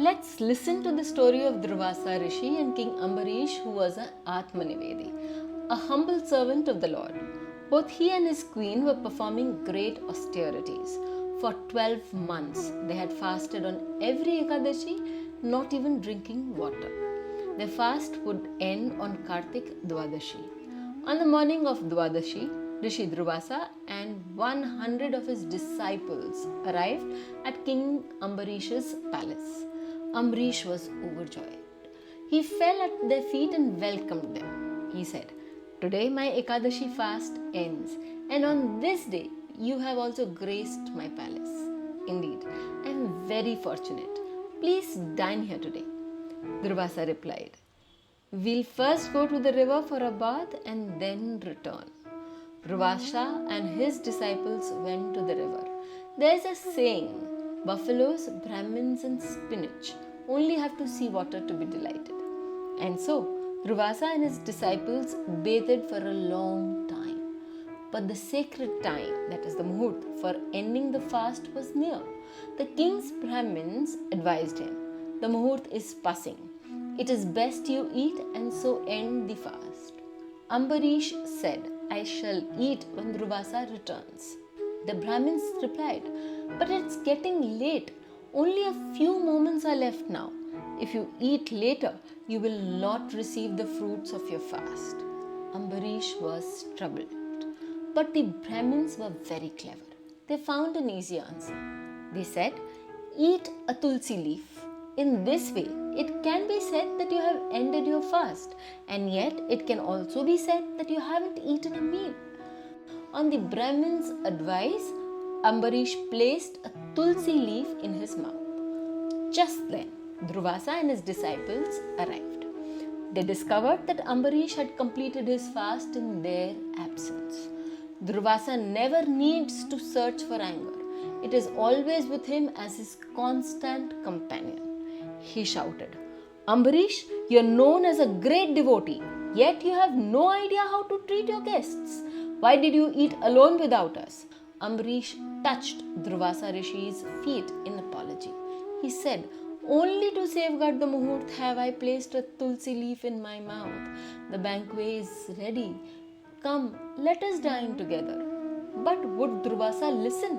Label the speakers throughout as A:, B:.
A: Let's listen to the story of Druvasa Rishi and King Ambarish, who was an atmanivedi, a humble servant of the Lord. Both he and his queen were performing great austerities. For 12 months, they had fasted on every ekadashi, not even drinking water. Their fast would end on Kartik Dwadashi. On the morning of Dwadashi, Rishi Druvasa and 100 of his disciples arrived at King Ambarish's palace. Ambarish was overjoyed. He fell at their feet and welcomed them. He said, "Today my ekadashi fast ends, and on this day you have also graced my palace. Indeed, I am very fortunate. Please dine here today." Durvasa replied, "We'll first go to the river for a bath and then return." Druvasa and his disciples went to the river. There's a saying, buffaloes, Brahmins and spinach only have to see water to be delighted. And so, Druvasa and his disciples bathed for a long time. But the sacred time, that is the muhurt, for ending the fast was near. The king's Brahmins advised him, "The muhurt is passing. It is best you eat and so end the fast." Ambarish said, "I shall eat when Druvasa returns." The Brahmins replied, "But it's getting late. Only a few moments are left now. If you eat later, you will not receive the fruits of your fast." Ambarish was troubled. But the Brahmins were very clever. They found an easy answer. They said, "Eat a tulsi leaf. In this way, it can be said that you have ended your fast, and yet it can also be said that you haven't eaten a meal." On the Brahmin's advice, Ambarish placed a tulsi leaf in his mouth. Just then, Druvasa and his disciples arrived. They discovered that Ambarish had completed his fast in their absence. Druvasa never needs to search for anger. It is always with him as his constant companion. He shouted, "Ambarish, you are known as a great devotee, yet you have no idea how to treat your guests. Why did you eat alone without us?" Ambarish touched Druvasa Rishi's feet in apology. He said, "Only to safeguard the muhurt have I placed a tulsi leaf in my mouth. The banquet is ready. Come, let us dine together." But would Druvasa listen?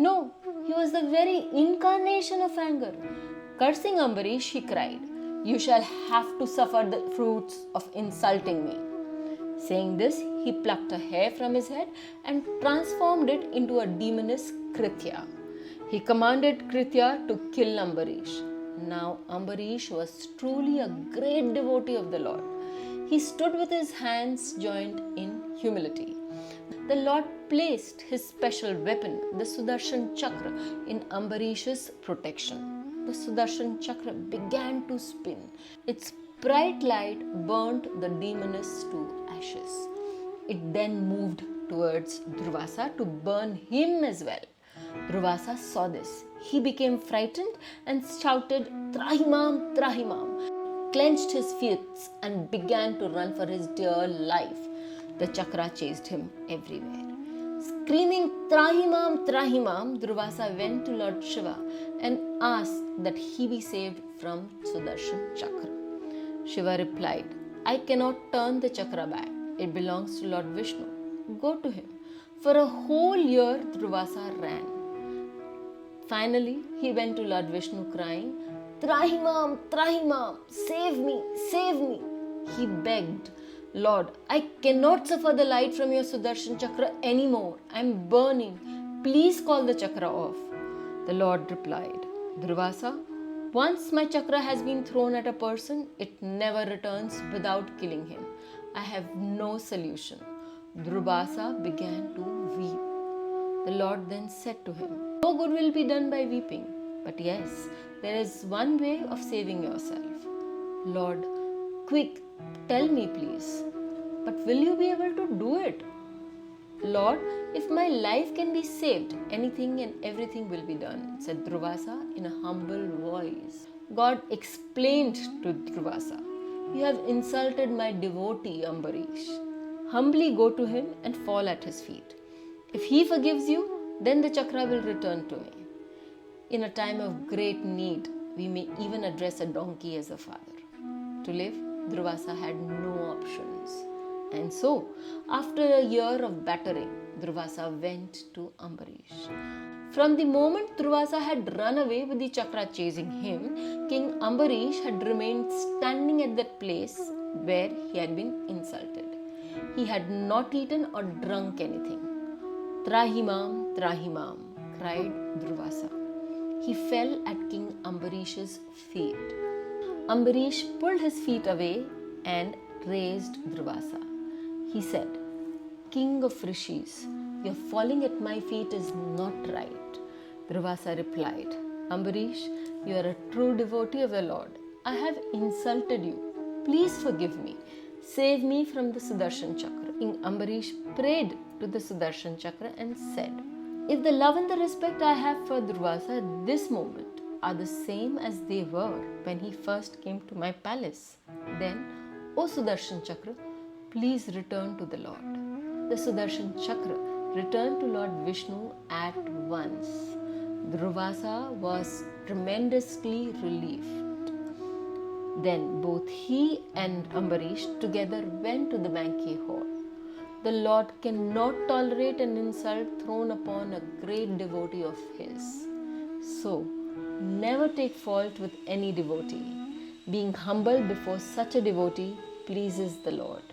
A: No, he was the very incarnation of anger. Cursing Ambarish, he cried, "You shall have to suffer the fruits of insulting me." Saying this, he plucked a hair from his head and transformed it into a demoness Kritya. He commanded Kritya to kill Ambarish. Now Ambarish was truly a great devotee of the Lord. He stood with his hands joined in humility. The Lord placed his special weapon, the Sudarshan Chakra, in Ambarish's protection. The Sudarshan Chakra began to spin. Its bright light burnt the demoness to ashes. It then moved towards Druvasa to burn him as well. Druvasa saw this. He became frightened and shouted, "Trahimam, Trahimam," clenched his fists and began to run for his dear life. The chakra chased him everywhere. Screaming, "Trahimam, Trahimam," Druvasa went to Lord Shiva and asked that he be saved from Sudarshan Chakra. Shiva replied, "I cannot turn the chakra back. It belongs to Lord Vishnu. Go to him." For a whole year, Druvasa ran. Finally, he went to Lord Vishnu crying, "Trahimam, Trahimam, save me, save me." He begged, "Lord, I cannot suffer the light from your Sudarshan Chakra anymore. I am burning. Please call the chakra off." The Lord replied, "Druvasa, once my chakra has been thrown at a person, it never returns without killing him. I have no solution." Druvasa began to weep. The Lord then said to him, "No good will be done by weeping. But yes, there is one way of saving yourself." "Lord, quick, tell me please. But will you be able to do it?" "Lord, if my life can be saved, anything and everything will be done," said Druvasa in a humble voice. God explained to Druvasa, "You have insulted my devotee Ambarish. Humbly go to him and fall at his feet. If he forgives you, then the chakra will return to me." In a time of great need, We may even address a donkey as a father. To live, Druvasa had no options. And so, after a year of battering, Druvasa went to Ambarish. From the moment Druvasa had run away with the chakra chasing him, King Ambarish had remained standing at that place where he had been insulted. He had not eaten or drunk anything. Trahimam, Trahimam, cried Druvasa. He fell at King Ambarish's feet. Ambarish pulled his feet away and raised Druvasa. He said, King of Rishis, your falling at my feet is not right. Druvasa replied, Ambarish, you are a true devotee of the Lord. I have insulted you. Please forgive me. Save me from the Sudarshan Chakra. King Ambarish prayed to the Sudarshan Chakra and said, if the love and the respect I have for Druvasa at this moment are the same as they were when he first came to my palace, then, O Sudarshan Chakra, please return to the Lord. The Sudarshan Chakra returned to Lord Vishnu at once. Druvasa was tremendously relieved. Then both he and Ambarish together went to the banquet hall. The Lord cannot tolerate an insult thrown upon a great devotee of his. So, never take fault with any devotee. Being humble before such a devotee pleases the Lord.